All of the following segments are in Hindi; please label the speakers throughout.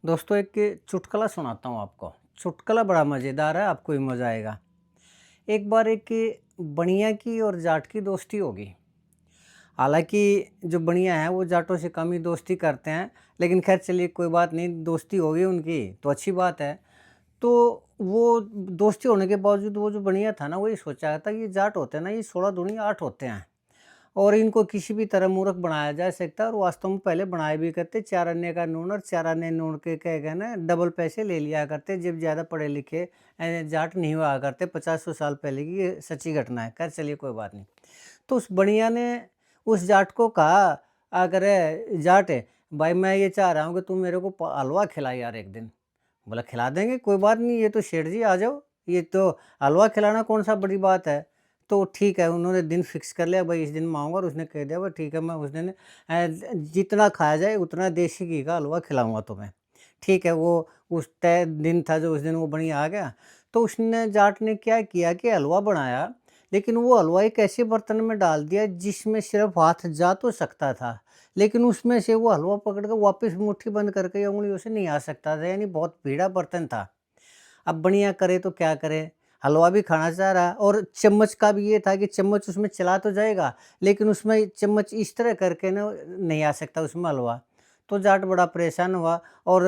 Speaker 1: दोस्तों एक चुटकुला सुनाता हूँ आपको। चुटकुला बड़ा मज़ेदार है, आपको भी मज़ा आएगा। एक बार एक बनिया की और जाट की दोस्ती होगी। हालाँकि जो बनिया हैं वो जाटों से कम ही दोस्ती करते हैं, लेकिन ख़ैर चलिए कोई बात नहीं, दोस्ती हो गई उनकी तो अच्छी बात है। तो वो दोस्ती होने के बावजूद वो जो बनिया था ना, वो ये सोचा था ये जाट होते हैं ना, ये 16 दूनी 8 होते हैं। और इनको किसी भी तरह मूर्ख बनाया जा सकता है और वास्तव में पहले बनाए भी करते। 4 आने का नून और 4 आने नून के कह के ना डबल पैसे ले लिया करते जब ज़्यादा पढ़े लिखे जाट नहीं हुआ करते। 50-100 साल पहले की ये सच्ची घटना है। खैर चलिए कोई बात नहीं। तो उस बढ़िया ने उस जाट को कहा, अगर जाट है, भाई मैं ये चाह रहा हूँ कि तुम मेरे को हलवा खिला यार एक दिन। बोला खिला देंगे, कोई बात नहीं, ये तो सेठ जी आ जाओ, ये तो हलवा खिलाना कौन सा बड़ी बात है। तो ठीक है, उन्होंने दिन फिक्स कर लिया, भाई इस दिन मैं आऊँगा और उसने कह दिया भाई ठीक है, मैं उस दिन जितना खाया जाए उतना देसी घी का हलवा खिलाऊँगा तुम्हें। ठीक है, वो उस तय दिन था जो उस दिन वो बढ़िया आ गया। तो उसने जाट ने क्या किया कि हलवा बनाया, लेकिन वो हलवा एक ऐसे बर्तन में डाल दिया जिसमें सिर्फ़ हाथ जा तो सकता था, लेकिन उसमें से वो हलवा पकड़ कर वापस मुट्ठी बंद करके या उँगलियों से नहीं आ सकता था, यानी बहुत टेढ़ा बर्तन था। अब बढ़िया करे तो क्या करे? हलवा भी खाना चाह रहा और चम्मच का भी ये था कि चम्मच उसमें चला तो जाएगा, लेकिन उसमें चम्मच इस तरह करके ना नहीं आ सकता उसमें हलवा। तो जाट बड़ा परेशान हुआ और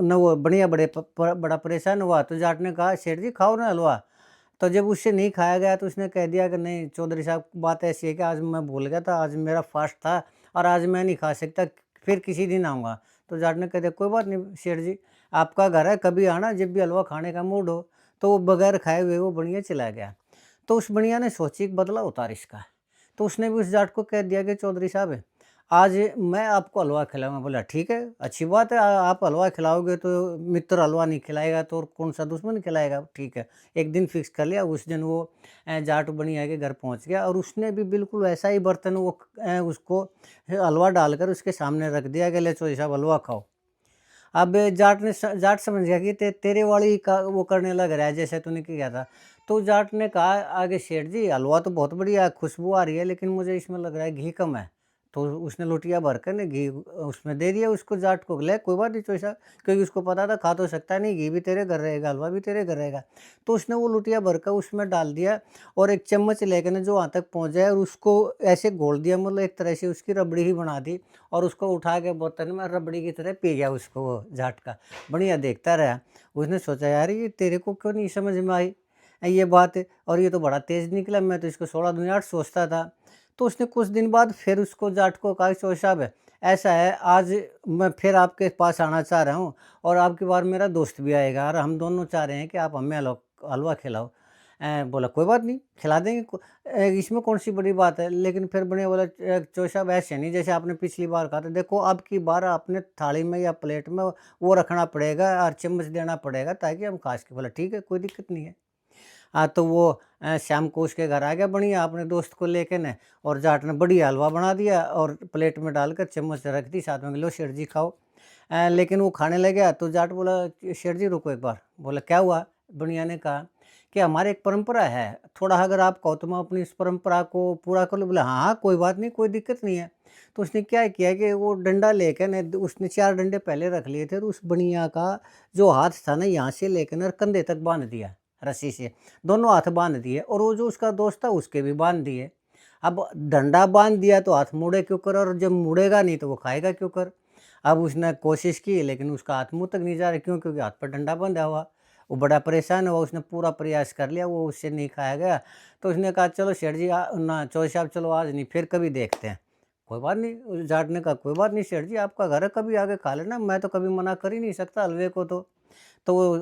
Speaker 1: न वो बढ़िया बड़ा परेशान हुआ, तो जाट ने कहा सेठ जी खाओ ना हलवा। तो जब उससे नहीं खाया गया तो उसने कह दिया कि नहीं चौधरी साहब, बात ऐसी है कि आज मैं भूल गया था, आज मेरा फास्ट था और आज मैं नहीं खा सकता, फिर किसी दिन आऊँगा। तो जाट ने कह दिया कोई बात नहीं सेठ जी, आपका घर है, कभी आना जब भी हलवा खाने का मूड हो। तो वो बगैर खाए हुए वो बढ़िया चला गया। तो उस बढ़िया ने सोची कि बदला उतार इसका। तो उसने भी उस जाट को कह दिया कि चौधरी साहब, आज मैं आपको हलवा खिलाऊँगा। बोला ठीक है, अच्छी बात है, आप हलवा खिलाओगे तो मित्र हलवा नहीं खिलाएगा तो और कौन-सा दुश्मन खिलाएगा, ठीक है। एक दिन फिक्स कर लिया, उस दिन वो जाट बढ़िया के घर पहुँच गया और उसने भी बिल्कुल वैसा ही बर्तन वो उसको हलवा डालकर उसके सामने रख दिया कि ले चौधरी साहब हलवा खाओ। अब जाट समझ गया कि तेरे वाली का वो करने लग रहा है जैसे तूने किया था। तो जाट ने कहा आगे, सेठ जी हलवा तो बहुत बढ़िया है, खुशबू आ रही है, लेकिन मुझे इसमें लग रहा है घी कम है। तो उसने लोटिया भर कर ना घी उसमें दे दिया उसको जाट को, ले कोई बात नहीं चोई साहब, क्योंकि उसको पता था खा तो सकता नहीं, घी भी तेरे घर रहेगा, हलवा भी तेरे घर रहेगा। तो उसने वो लोटिया भर कर उसमें डाल दिया और एक चम्मच लेकर ना जो वहाँ तक पहुँच जाए और उसको ऐसे घोल दिया, मतलब एक तरह से उसकी रबड़ी ही बना दी और उसको उठा के बोतल में रबड़ी की तरह पी गया उसको वो जाट का। बढ़िया देखता रहा। उसने सोचा यार ये तेरे को क्यों नहीं समझ में आई ये बात, और ये तो बड़ा तेज़ निकला, मैं तो इसको 16 दूनी 8 सोचता था। तो उसने कुछ दिन बाद फिर उसको जाट को कहा चौधरी साहब ऐसा है, आज मैं फिर आपके पास आना चाह रहा हूँ और अब की बार मेरा दोस्त भी आएगा और हम दोनों चाह रहे हैं कि आप हमें हलवा खिलाओ। बोला कोई बात नहीं, खिला देंगे, इसमें कौन-सी बड़ी बात है। लेकिन फिर बढ़िया बोला चौधरी साहब ऐसे नहीं जैसे आपने पिछली बार कहा था, देखो अब की बार आपने थाली में या प्लेट में वो रखना पड़ेगा और चम्मच देना पड़ेगा ताकि हम खा सकें। बोला ठीक है, कोई दिक्कत नहीं है। तो वो शाम को उसके घर आ गया बढ़िया अपने दोस्त को लेके न, और जाट ने बढ़िया हलवा बना दिया और प्लेट में डालकर चम्मच रख दी साथ में, लो सेठ जी खाओ। लेकिन वो खाने लग गया तो जाट बोला सेठ जी रुको एक बार। बोला क्या हुआ? बढ़िया ने कहा कि हमारी एक परंपरा है, थोड़ा अगर आप कहो तो मैं अपनी इस परंपरा को पूरा कर लूँ। बोला हाँ हाँ कोई बात नहीं, कोई दिक्कत नहीं है। तो उसने क्या किया कि वो डंडा लेकर न, उसने 4 डंडे पहले रख लिए थे और उस बढ़िया का जो हाथ था ना, यहाँ से लेकर न कंधे तक बांध दिया रस्सी से। दोनों हाथ बांध दिए और वो जो उसका दोस्त था उसके भी बांध दिए। अब डंडा बांध दिया तो हाथ मुड़े क्यों कर, और जब मुड़ेगा नहीं तो वो खाएगा क्यों कर। अब उसने कोशिश की लेकिन उसका हाथ मुँह तक नहीं जा रहा, क्यों? क्योंकि हाथ पर डंडा बंधा हुआ। वो बड़ा परेशान हुआ, उसने पूरा प्रयास कर लिया, वो उससे नहीं खाया गया। तो उसने कहा चलो सेठ जी ना चौधरी साहब चलो आज नहीं, फिर कभी देखते हैं। कोई बात नहीं, उस जाट ने कहा कोई बात नहीं सेठ जी, आपका घर है, कभी आके खा लेना, मैं तो कभी मना कर ही नहीं सकता हलवे को तो। तो वो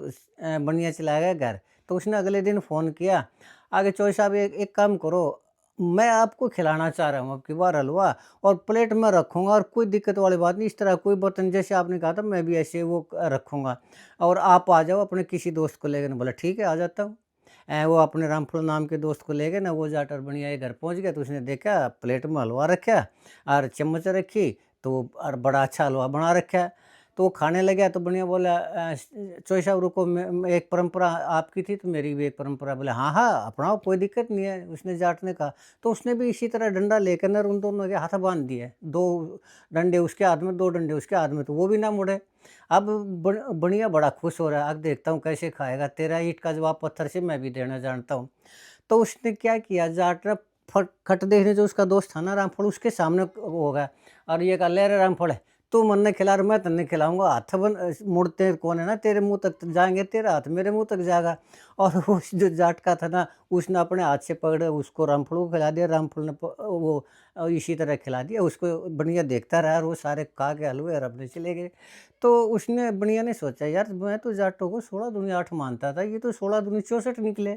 Speaker 1: बढ़िया चला गया घर। तो उसने अगले दिन फ़ोन किया, आगे चौधरी साहब एक एक काम करो, मैं आपको खिलाना चाह रहा हूँ अब की बार हलवा और प्लेट में रखूँगा और कोई दिक्कत वाली बात नहीं, इस तरह कोई बर्तन जैसे आपने कहा था मैं भी ऐसे वो रखूँगा और आप आ जाओ अपने किसी दोस्त को लेकर। बोला ठीक है आ जाता हूँ। वो अपने रामफल नाम के दोस्त को ले गए ना, वो जाटर बढ़िया ये घर पहुँच गया तो उसने देखा प्लेट में हलवा रखा और चम्मच रखी, तो और बड़ा अच्छा हलवा बना रखा है। तो वो खाने लगा तो बढ़िया बोला चोई साहब रुको, एक परंपरा आपकी थी तो मेरी भी एक परंपरा। बोले हाँ हाँ अपनाओ, कोई दिक्कत नहीं है, उसने जाट ने कहा। तो उसने भी इसी तरह डंडा लेकर ना उन दोनों के हाथ बांध दिए, 2 डंडे उसके हाथ में, 2 डंडे उसके हाथ में, तो वो भी ना मुड़े। अब बढ़िया बड़ा खुश हो रहा है, अब देखता हूँ कैसे खाएगा, तेरा ईंट का जवाब पत्थर से मैं भी देना जानता हूँ। तो उसने क्या किया, जाट ने फट खट देखने जो उसका दोस्त था ना रामफल, उसके सामने हो गया और ये कहा, ले रे रामफल, तू मन्ने खिला रहा, मैं तन्ने खिलाऊंगा, हाथ मुड़ते कौन है ना, तेरे मुंह तक जाएंगे, तेरा हाथ मेरे मुंह तक जाएगा। और उस जो जाट का था ना, उसने अपने हाथ से पकड़े उसको रामफल को खिला दिया, रामफल ने वो इसी तरह खिला दिया उसको। बढ़िया देखता रहा और वो सारे खा के हलवे और अपने चले गए। तो उसने बढ़िया ने सोचा, यार मैं तो जाटों को 16 दूनी 8 मानता था, ये तो 16 दूनी 64 निकले,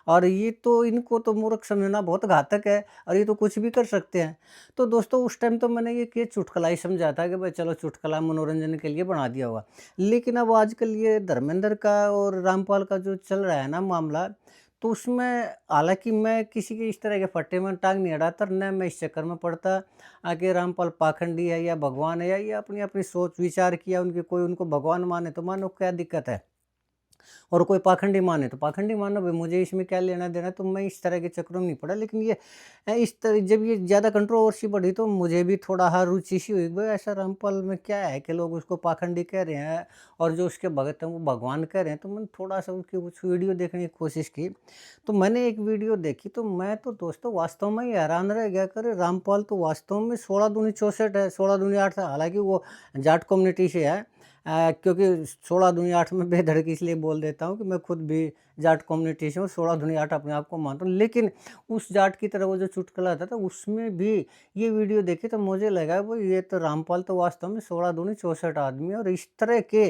Speaker 1: और ये तो इनको तो मूर्ख समझना बहुत घातक है, और ये तो कुछ भी कर सकते हैं। तो दोस्तों उस टाइम तो मैंने ये चुटकुला ही समझा था कि भाई चलो चुटकुला मनोरंजन के लिए बना दिया होगा। लेकिन अब आजकल ये धर्मेंद्र का और रामपाल का जो चल रहा है ना मामला, तो उसमें हालाँकि मैं किसी के इस तरह के फट्टे में टाँग नहीं अड़ाता, न मैं इस चक्कर में पड़ता कि रामपाल पाखंडी है या भगवान है, या ये अपनी-अपनी सोच विचार किया उनकी, कोई उनको भगवान माने तो मानो, क्या दिक्कत है? और कोई पाखंडी माने तो पाखंडी मानो भाई, मुझे इसमें क्या लेना-देना, तो मैं इस तरह के चक्करों में नहीं पड़ा। लेकिन ये इस तरह जब ये ज़्यादा कंट्रोवर्सी बढ़ी तो मुझे भी थोड़ा हाँ रुचि सी हुई, भाई ऐसा रामपाल में क्या है कि लोग उसको पाखंडी कह रहे हैं और जो उसके भगत हैं वो भगवान कह रहे हैं। तो मैंने थोड़ा-सा उसकी कुछ वीडियो देखने की कोशिश की। तो मैंने एक वीडियो देखी तो मैं तो दोस्तों वास्तव में ही हैरान रह गया, कि अरे रामपाल तो वास्तव में 16 दूनी 64 है, 16 दूनी 8 है। हालाँकि वो जाट कम्युनिटी से है। क्योंकि 16 दूनी 8 में बेधड़क इसलिए बोल देता हूँ कि मैं खुद भी जाट कम्युनिटी से हूँ, 16 दूनी 8 अपने आप को मानता हूँ। लेकिन उस जाट की तरह वो जो चुटकुला था उसमें भी ये वीडियो देखी तो मुझे लगा वो ये तो रामपाल तो वास्तव में 16 दूनी 64 आदमी है। और इस तरह के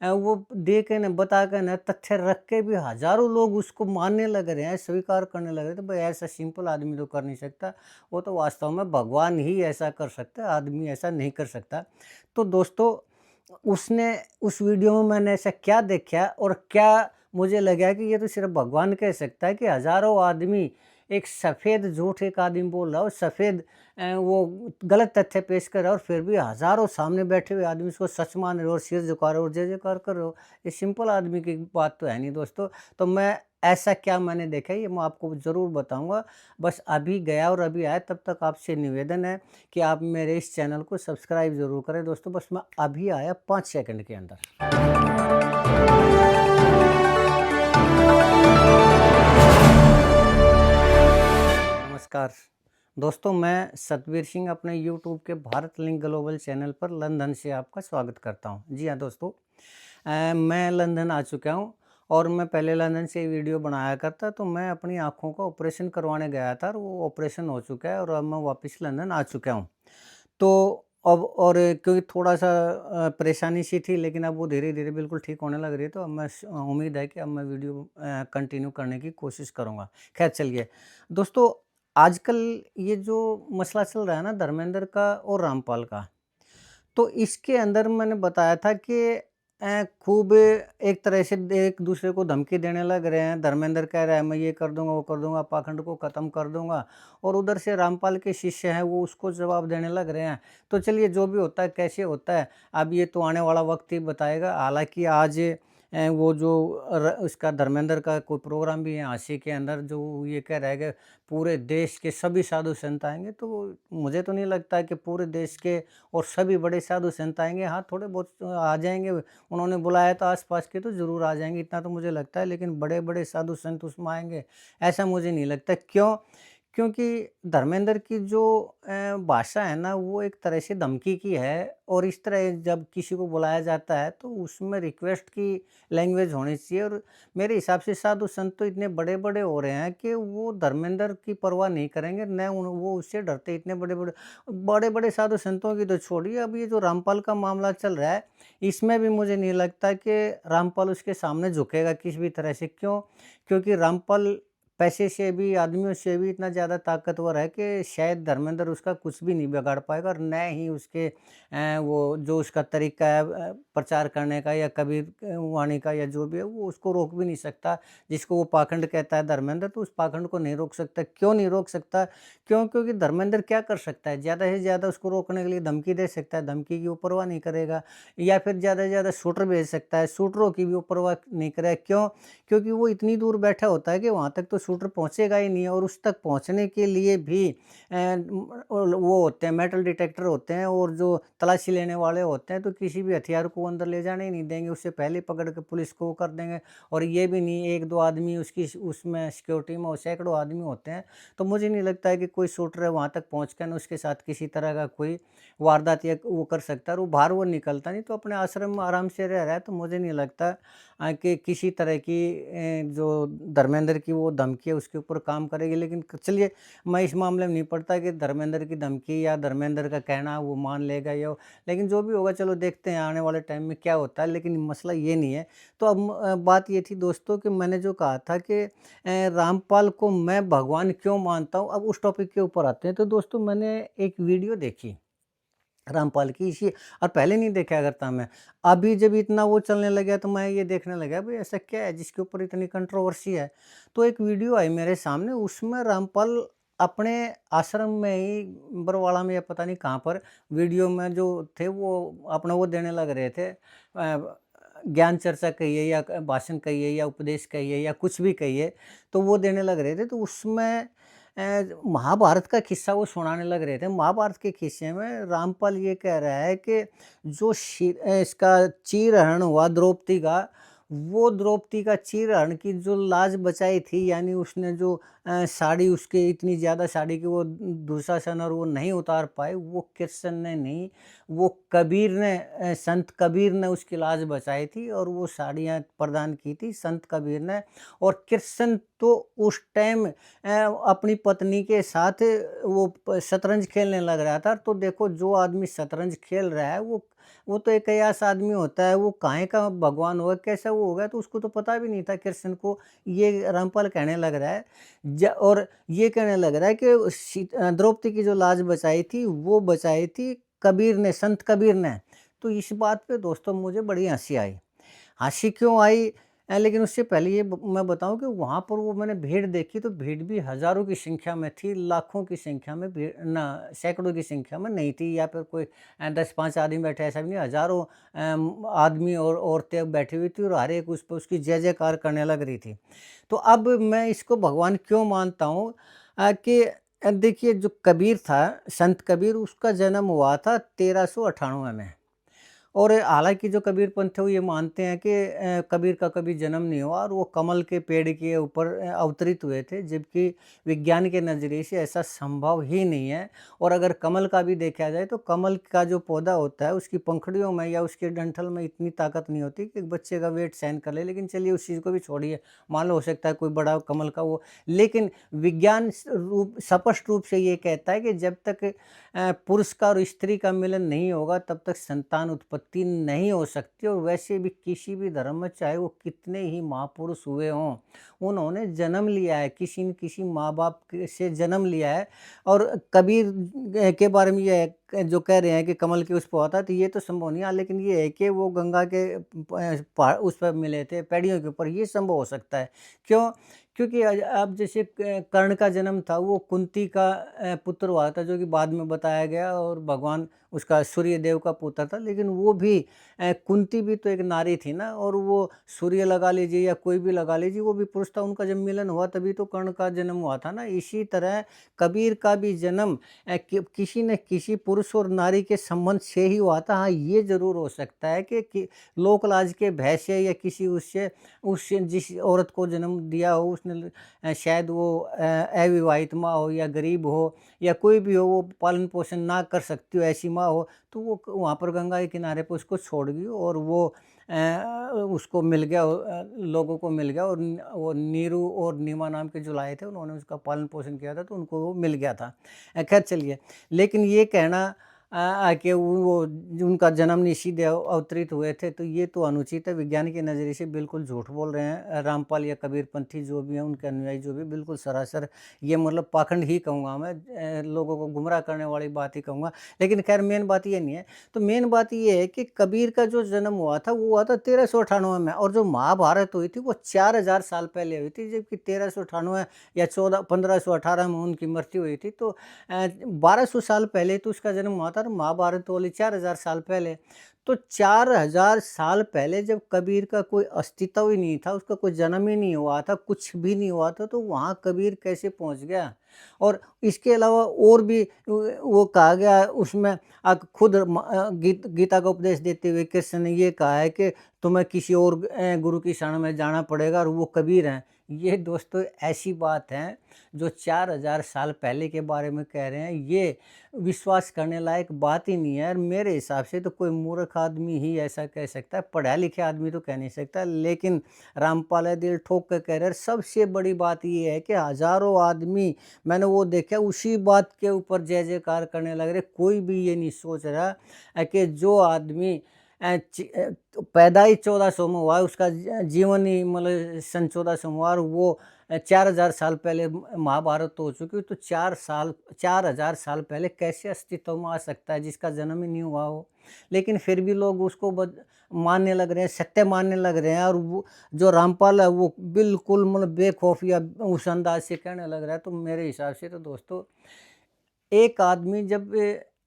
Speaker 1: वो दे के न बता के न तथ्य रख के भी हज़ारों लोग उसको मानने लग रहे हैं, स्वीकार करने लग रहे हैं। तो भाई ऐसा सिंपल आदमी तो कर नहीं सकता, वो तो वास्तव में भगवान ही ऐसा कर सकता है, आदमी ऐसा नहीं कर सकता। तो दोस्तों उसने उस वीडियो में मैंने ऐसा क्या देखा और क्या मुझे लगा कि ये तो सिर्फ़ भगवान कह सकता है, कि हज़ारों आदमी एक सफ़ेद झूठ एक आदमी बोल रहा है और सफ़ेद वो गलत तथ्य पेश कर रहा है, और फिर भी हज़ारों सामने बैठे हुए आदमी उसको सच मान रहे हो और सिर झुका रहे हो और जय-जयकार कर रहे हो। ये सिंपल आदमी की बात तो है नहीं दोस्तों। तो मैं ऐसा क्या मैंने देखा ये मैं आपको ज़रूर बताऊँगा। बस अभी गया और अभी आया, तब तक आपसे निवेदन है कि आप मेरे इस चैनल को सब्सक्राइब ज़रूर करें दोस्तों। बस मैं अभी आया 5 सेकंड के अंदर। नमस्कार दोस्तों, मैं सतबीर सिंह अपने यूट्यूब के भारत लिंक ग्लोबल चैनल पर लंदन से आपका स्वागत करता हूं। जी हाँ दोस्तों, मैं लंदन आ चुका हूं और मैं पहले लंदन से वीडियो बनाया करता, तो मैं अपनी आँखों का ऑपरेशन करवाने गया था और वो ऑपरेशन हो चुका है और अब मैं वापस लंदन आ चुका हूँ। तो अब और क्योंकि थोड़ा-सा परेशानी सी थी, लेकिन अब वो धीरे-धीरे बिल्कुल ठीक होने लग रही है, तो अब मैं उम्मीद है कि अब मैं वीडियो कंटिन्यू करने की कोशिश करूँगा। ख़ैर चलिए, दोस्तों आजकल ये जो मसला चल रहा है ना धर्मेंद्र का और रामपाल का, तो इसके अंदर मैंने बताया था कि खूब एक तरह से एक दूसरे को धमकी देने लग रहे हैं। धर्मेंद्र कह रहा है मैं ये कर दूँगा, वो कर दूँगा, पाखंड को ख़त्म कर दूँगा, और उधर से रामपाल के शिष्य हैं वो उसको जवाब देने लग रहे हैं। तो चलिए जो भी होता है, कैसे होता है, अब ये तो आने वाला वक़्त ही बताएगा। हालाँकि आज वो जो उसका धर्मेंद्र का कोई प्रोग्राम भी है झाँसी के अंदर, जो ये कह रहा है कि पूरे देश के सभी साधु संत आएँगे, तो मुझे तो नहीं लगता है कि पूरे देश के और सभी बड़े साधु संत आएँगे। हाँ, थोड़े बहुत आ जाएँगे, उन्होंने बुलाया तो आस-पास के तो ज़रूर आ जाएँगे, इतना तो मुझे लगता है। लेकिन बड़े-बड़े साधु संत उसमें आएँगे, ऐसा मुझे नहीं लगता। क्यों? क्योंकि धर्मेंद्र की जो भाषा है ना, वो एक तरह से धमकी की है, और इस तरह जब किसी को बुलाया जाता है, तो उसमें रिक्वेस्ट की लैंग्वेज होनी चाहिए। और मेरे हिसाब से साधु संत तो इतने बड़े-बड़े हो रहे हैं कि वो धर्मेंद्र की परवाह नहीं करेंगे, न वो उससे डरते। इतने बड़े-बड़े बड़े-बड़े साधु संतों की तो छोड़िए, अब ये जो रामपाल का मामला चल रहा है, इसमें भी मुझे नहीं लगता कि रामपाल उसके सामने झुकेगा किसी भी तरह से। क्यों? क्योंकि रामपाल पैसे से भी, आदमियों से भी इतना ज़्यादा ताकतवर है कि शायद धर्मेंद्र उसका कुछ भी नहीं बिगाड़ पाएगा और न ही उसके वो जो उसका तरीका है प्रचार करने का या कबीर वाणी का या जो भी है, वो उसको रोक भी नहीं सकता। जिसको वो पाखंड कहता है धर्मेंद्र, तो उस पाखंड को नहीं रोक सकता। क्यों नहीं रोक सकता? क्यों? क्योंकि धर्मेंद्र क्या कर सकता है? ज़्यादा से ज़्यादा उसको रोकने के लिए धमकी दे सकता है, धमकी की वो परवाह नहीं करेगा। या फिर ज़्यादा से ज़्यादा शूटर भेज सकता है, शूटरों की भी वो परवाह नहीं करेगा। क्यों? क्योंकि वो इतनी दूर बैठा होता है कि वहाँ तक तो शूटर पहुँचेगा ही नहीं है और उस तक पहुँचने के लिए भी वो होते हैं, मेटल डिटेक्टर होते हैं और जो तलाशी लेने वाले होते हैं, तो किसी भी हथियार को अंदर ले जाने ही नहीं देंगे, उससे पहले ही पकड़ के पुलिस को वो कर देंगे। और ये भी नहीं 1-2 आदमी उसकी उसमें सिक्योरिटी में सैकड़ों आदमी होते हैं, तो मुझे नहीं लगता है कि कोई शूटर है वहाँ तक पहुँच कर ना उसके साथ किसी तरह का कोई वारदात या वो कर सकता है और वो बाहर वो निकलता नहीं, तो अपने आश्रम में आराम से रह रहा है, तो मुझे नहीं लगता कि किसी तरह की जो धर्मेंद्र की वो धमकी है उसके ऊपर काम करेगी। लेकिन चलिए, मैं इस मामले में नहीं पड़ता कि धर्मेंद्र की धमकी या धर्मेंद्र का कहना वो मान लेगा या लेकिन जो भी होगा चलो देखते हैं आने वाले टाइम में क्या होता है, लेकिन मसला ये नहीं है। तो अब बात ये थी दोस्तों कि मैंने जो कहा था कि रामपाल को मैं भगवान क्यों मानता हूँ, अब उस टॉपिक के ऊपर आते हैं। तो दोस्तों मैंने एक वीडियो देखी रामपाल की इसी और पहले नहीं देखा करता मैं। अभी जब इतना वो चलने लगा तो मैं ये देखने लगा भाई ऐसा क्या है जिसके ऊपर इतनी कंट्रोवर्सी है। तो एक वीडियो आई मेरे सामने, उसमें रामपाल अपने आश्रम में ही बरवाड़ा में या पता नहीं कहाँ पर वीडियो में जो थे वो अपना वो देने लग रहे थे। ज्ञान चर्चा कहिए या भाषण कहिए या उपदेश कहिए या कुछ भी कहिए, तो वो देने लग रहे थे। तो उसमें महाभारत का किस्सा वो सुनाने लग रहे थे। महाभारत के किस्से में रामपाल ये कह रहा है कि जो इसका चीरहरण हुआ द्रौपदी का, वो द्रौपदी का चीरहरण की जो लाज बचाई थी, यानी उसने जो साड़ी उसके इतनी ज़्यादा साड़ी कि वो दुशासन और वो नहीं उतार पाए, वो कृष्ण ने नहीं, वो कबीर ने संत कबीर ने उसकी लाज बचाई थी और वो साड़ियाँ प्रदान की थी संत कबीर ने। और कृष्ण तो उस टाइम अपनी पत्नी के साथ वो शतरंज खेलने लग रहा था। तो देखो जो आदमी शतरंज खेल रहा है वो तो एक ऐसा आदमी होता है, वो काहे का भगवान होगा, कैसा वो होगा, तो उसको तो पता भी नहीं था कृष्ण को। ये रामपाल कहने लग रहा है और ये कहने लग रहा है कि द्रौपदी की जो लाज बचाई थी वो बचाई थी कबीर ने, संत कबीर ने। तो इस बात पे दोस्तों मुझे बड़ी हंसी आई। हँसी क्यों आई? लेकिन उससे पहले ये मैं बताऊँ कि वहाँ पर वो मैंने भीड़ देखी, तो भीड़ भी हज़ारों की संख्या में थी, लाखों की संख्या में भीड़ ना, सैकड़ों की संख्या में नहीं थी या फिर कोई 10-5 आदमी बैठे ऐसा भी नहीं, हज़ारों आदमी और औरतें बैठी हुई थी और हर एक उस पे उसकी जय-जयकार करने लग रही थी। तो अब मैं इसको भगवान क्यों मानता हूँ कि देखिए जो कबीर था, संत कबीर, उसका जन्म हुआ था 1398 में। और हालाँकि जो कबीरपंथ है वो ये मानते हैं कि कबीर का कभी जन्म नहीं हुआ और वो कमल के पेड़ के ऊपर अवतरित हुए थे, जबकि विज्ञान के नज़रिए से ऐसा संभव ही नहीं है। और अगर कमल का भी देखा जाए तो कमल का जो पौधा होता है उसकी पंखुड़ियों में या उसके डंठल में इतनी ताकत नहीं होती कि एक बच्चे का वेट सहन कर ले। लेकिन चलिए उस चीज़ को भी छोड़िए, मान लो हो सकता है कोई बड़ा कमल का वो, लेकिन विज्ञान स्पष्ट रूप से ये कहता है कि जब तक पुरुष का और स्त्री का मिलन नहीं होगा तब तक संतान उत्पत्ति नहीं हो सकती। और वैसे भी किसी भी धर्म में चाहे वो कितने ही महापुरुष हुए हों, उन्होंने जन्म लिया है, किसी न किसी माँ बाप से जन्म लिया है। और कबीर के बारे में ये है जो कह रहे हैं कि कमल के उस पर होता, तो ये तो संभव नहीं है, लेकिन ये है कि वो गंगा के पहाड़ उस पर मिले थे, पैड़ियों के ऊपर, ये संभव हो सकता है। क्यों? क्योंकि अब जैसे कर्ण का जन्म था वो कुंती का पुत्र हुआ था, जो कि बाद में बताया गया, और भगवान उसका सूर्य देव का पुत्र था। लेकिन वो भी कुंती भी तो एक नारी थी ना, और वो सूर्य लगा लीजिए या कोई भी लगा लीजिए, वो भी पुरुष था, उनका जब मिलन हुआ तभी तो कर्ण का जन्म हुआ था ना। इसी तरह कबीर का भी जन्म किसी न किसी पुरुष और नारी के संबंध से ही हुआ था। हाँ, ये ज़रूर हो सकता है कि लोक लाज के भय से या किसी उससे जिस औरत को जन्म दिया हो उसने शायद वो अविवाहित माँ हो या गरीब हो या कोई भी हो, वो पालन पोषण ना कर सकती हो, ऐसी माँ हो, तो वो वहाँ पर गंगा के किनारे पर उसको छोड़ गई और वो उसको मिल गया, लोगों को मिल गया। और वो नीरू और नीमा नाम के जो लाए थे उन्होंने उसका पालन पोषण किया था, तो उनको वो मिल गया था। खैर चलिए, लेकिन ये कहना आके वो उनका जन्म नहीं सीधे अवतरित हुए थे, तो ये तो अनुचित है। विज्ञान के नज़रिए से बिल्कुल झूठ बोल रहे हैं रामपाल या कबीरपंथी जो भी हैं, उनके अनुयायी जो भी, बिल्कुल सरासर ये मतलब पाखंड ही कहूँगा मैं, लोगों को गुमराह करने वाली बात ही कहूँगा। लेकिन खैर मेन बात ये नहीं है, तो मेन बात ये है कि कबीर का जो जन्म हुआ था वो हुआ था 1398 में, और जो महाभारत हुई थी वो 4000 साल पहले हुई थी, जबकि 1398 या 1518 में उनकी मृत्यु हुई थी। तो 1200 साल पहले तो उसका जन्म हुआ था, और महाभारत वाली 4000 साल पहले। तो 4000 साल पहले जब कबीर का कोई अस्तित्व ही नहीं था, उसका कोई जन्म ही नहीं हुआ था, कुछ भी नहीं हुआ था, तो वहाँ कबीर कैसे पहुँच गया? और इसके अलावा और भी वो कहा गया उसमें, खुद गीता का उपदेश देते हुए कृष्ण ने ये कहा है कि तुम्हें किसी और गुरु की शरण में जाना पड़ेगा, और वो कबीर हैं। ये दोस्तों ऐसी बात है जो 4000 साल पहले के बारे में कह रहे हैं, ये विश्वास करने लायक बात ही नहीं है। और मेरे हिसाब से तो कोई मूर्ख आदमी ही ऐसा कह सकता है, पढ़ा लिखा आदमी तो कह नहीं सकता। लेकिन रामपाल है दिल ठोक के कह रहे हैं। सबसे बड़ी बात ये है कि हज़ारों आदमी मैंने वो देखा, उसी बात के ऊपर जय जयकार करने लग रहे। कोई भी ये नहीं सोच रहा कि जो आदमी पैदा ही 1400 में हुआ है, उसका जीवन ही मतलब सन 1400 में हुआ, और वो 4000 साल पहले महाभारत हो चुकी है, तो 4000 साल पहले कैसे अस्तित्व में आ सकता है जिसका जन्म ही नहीं हुआ हो। लेकिन फिर भी लोग उसको मानने लग रहे हैं, सत्य मानने लग रहे हैं, और वो जो रामपाल है वो बिल्कुल मतलब बेखौफिया उस अंदाज से कहने लग रहा है। तो मेरे हिसाब से तो दोस्तों, एक आदमी जब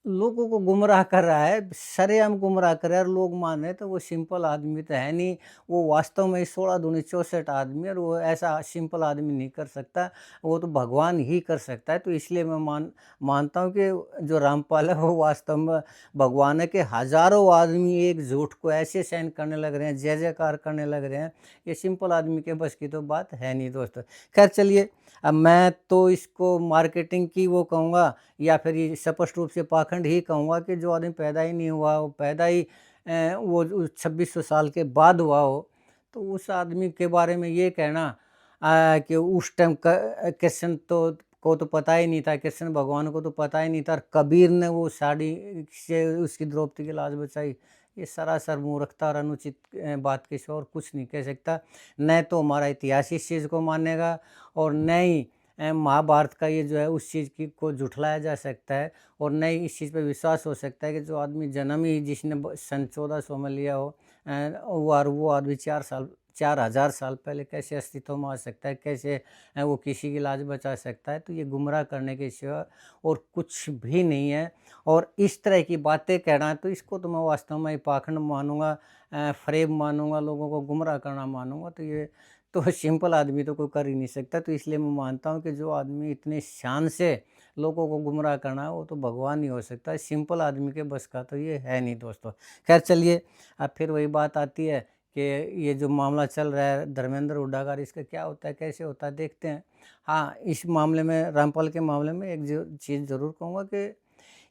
Speaker 1: लोगों को गुमराह कर रहा है, सरेआम गुमराह कर रहा है, और लोग मान रहे हैं, तो वो सिंपल आदमी तो है नहीं। वो वास्तव में 16 दूनी 64 आदमी है, और वो ऐसा सिंपल आदमी नहीं कर सकता, वो तो भगवान ही कर सकता है। तो इसलिए मैं मानता हूँ कि जो रामपाल है वो वास्तव में भगवान है, कि हज़ारों आदमी एक झूठ को ऐसे सहन करने लग रहे हैं, जय जयकार करने लग रहे हैं। ये सिंपल आदमी के बस की तो बात है नहीं दोस्तों। खैर चलिए, अब मैं तो इसको मार्केटिंग की वो कहूँगा, या फिर ये स्पष्ट रूप से पाखंड ही कहूँगा कि जो आदमी पैदा ही नहीं हुआ हो, पैदा ही वो 2600 साल के बाद हुआ हो, तो उस आदमी के बारे में ये कहना कि उस टाइम कृष्ण को तो पता ही नहीं था, कृष्ण भगवान को तो पता ही नहीं था, और कबीर ने वो साड़ी से उसकी द्रौपदी की लाज बचाई, ये सरासर मूर्खता और अनुचित बात के सिवा और कुछ नहीं कह सकता। न तो हमारा इतिहास इस चीज़ को मानेगा, और न ही महाभारत का ये जो है उस चीज़ की को झुठलाया जा सकता है, और न ही इस चीज़ पे विश्वास हो सकता है कि जो आदमी जन्म ही जिसने सन 1400 में लिया हो, और वो आदमी 4000 साल पहले कैसे अस्तित्व में आ सकता है, कैसे वो किसी की लाज बचा सकता है। तो ये गुमराह करने के सिवा और कुछ भी नहीं है। और इस तरह की बातें कहना, तो इसको तो मैं वास्तव में पाखंड मानूंगा, फ़रेब मानूंगा, लोगों को गुमराह करना मानूंगा। तो ये तो सिंपल आदमी तो कोई कर ही नहीं सकता। तो इसलिए मैं मानता हूँ कि जो आदमी इतने शान से लोगों को गुमराह करना है, वो तो भगवान ही हो सकता है। सिंपल आदमी के बस का तो ये है नहीं दोस्तों। खैर चलिए, अब फिर वही बात आती है कि ये जो मामला चल रहा है धर्मेंद्र हुड्डा का, इसका क्या होता है, कैसे होता है, देखते हैं। हाँ, इस मामले में, रामपाल के मामले में एक जो चीज़ ज़रूर कहूँगा कि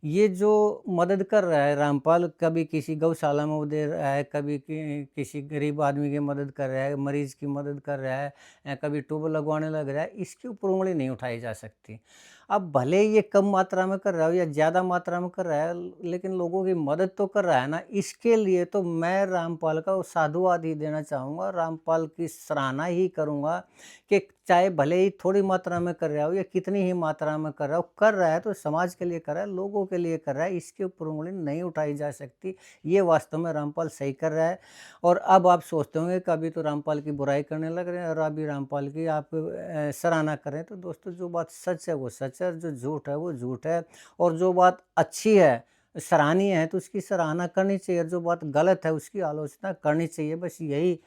Speaker 1: ये जो मदद कर रहा है रामपाल, कभी किसी गौशाला में वो दे रहा है, कभी किसी गरीब आदमी की मदद कर रहा है, मरीज़ की मदद कर रहा है, कभी ट्यूबवेल लगवाने लग रहा है, इसके ऊपर उँगली नहीं उठाई जा सकती। अब भले ये कम मात्रा में कर रहा हो या ज़्यादा मात्रा में कर रहा है, लेकिन लोगों की मदद तो कर रहा है ना। इसके लिए तो मैं रामपाल का साधुवाद ही देना चाहूँगा, रामपाल की सराहना ही करूँगा कि चाहे भले ही थोड़ी मात्रा में कर रहा हो या कितनी ही मात्रा में कर रहा हो, कर रहा है तो समाज के लिए कर रहा है, लोगों के लिए कर रहा है, इसके ऊपर उँगली नहीं उठाई जा सकती। ये वास्तव में रामपाल सही कर रहा है। और अब आप सोचते होंगे कि अभी तो रामपाल की बुराई करने लग रहे हैं, और अभी रामपाल की आप सराहना करें। तो दोस्तों, जो बात सच है वो सच है, जो झूठ है वो झूठ है, और जो बात अच्छी है, सराहनीय है, तो उसकी सराहना करनी चाहिए, और जो बात गलत है उसकी आलोचना करनी चाहिए। बस यही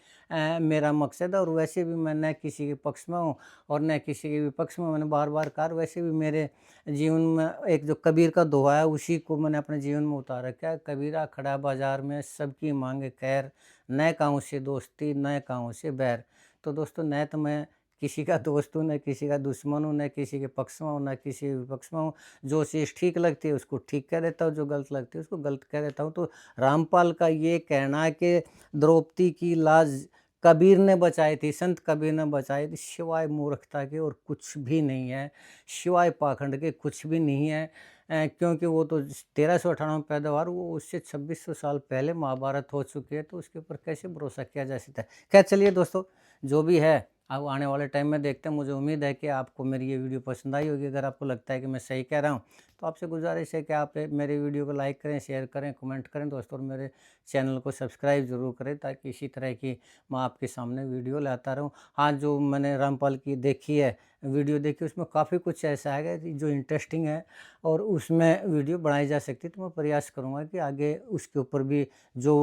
Speaker 1: मेरा मकसद है। और वैसे भी मैं न किसी के पक्ष में हूँ और न किसी के विपक्ष में। मैंने बार बार कहा, वैसे भी मेरे जीवन में एक जो कबीर का दोहा है, उसी को मैंने अपने जीवन में उतार रखा है। कबीरा खड़ा बाजार में सबकी मांगे खैर, न काहू से दोस्ती न काहू से बैर। तो दोस्तों, न तो मैं किसी का दोस्त हूँ, न किसी का दुश्मन हूँ, न किसी के पक्ष में हूँ, न किसी के विपक्ष में हूँ। जो चीज़ ठीक लगती है उसको ठीक कह देता हूँ, जो गलत लगती है उसको गलत कह देता हूँ। तो रामपाल का ये कहना है कि द्रौपदी की लाज कबीर ने बचाई थी, संत कबीर ने बचाई थी, सिवाय मूर्खता के और कुछ भी नहीं है, सिवाय पाखंड के कुछ भी नहीं है। क्योंकि वो तो 1398 में पैदावार, वो उससे 2600 साल पहले महाभारत हो चुकी है, तो उसके ऊपर कैसे भरोसा किया जा सकता है। खैर चलिए दोस्तों, जो भी है अब आने वाले टाइम में देखते हैं। मुझे उम्मीद है कि आपको मेरी ये वीडियो पसंद आई होगी। अगर आपको लगता है कि मैं सही कह रहा हूँ, तो आपसे गुजारिश है कि आप मेरे वीडियो को लाइक करें, शेयर करें, कमेंट करें दोस्तों, और मेरे चैनल को सब्सक्राइब ज़रूर करें, ताकि इसी तरह की मैं आपके सामने वीडियो लाता रहूँ। हाँ, जो मैंने रामपाल की देखी है, वीडियो देखी, उसमें काफ़ी कुछ ऐसा है जो इंटरेस्टिंग है और उसमें वीडियो बनाई जा सकती है। तो मैं प्रयास करूँगा कि आगे उसके ऊपर भी जो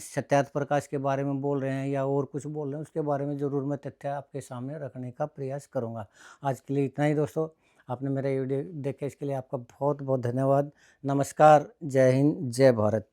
Speaker 1: सत्यार्थ प्रकाश के बारे में बोल रहे हैं या और कुछ बोल रहे हैं, उसके बारे में ज़रूर मैं तथ्य आपके सामने रखने का प्रयास करूँगा। आज के लिए इतना ही दोस्तों। आपने मेरा वीडियो देखे इसके लिए आपका बहुत बहुत धन्यवाद। नमस्कार, जय हिंद, जय भारत।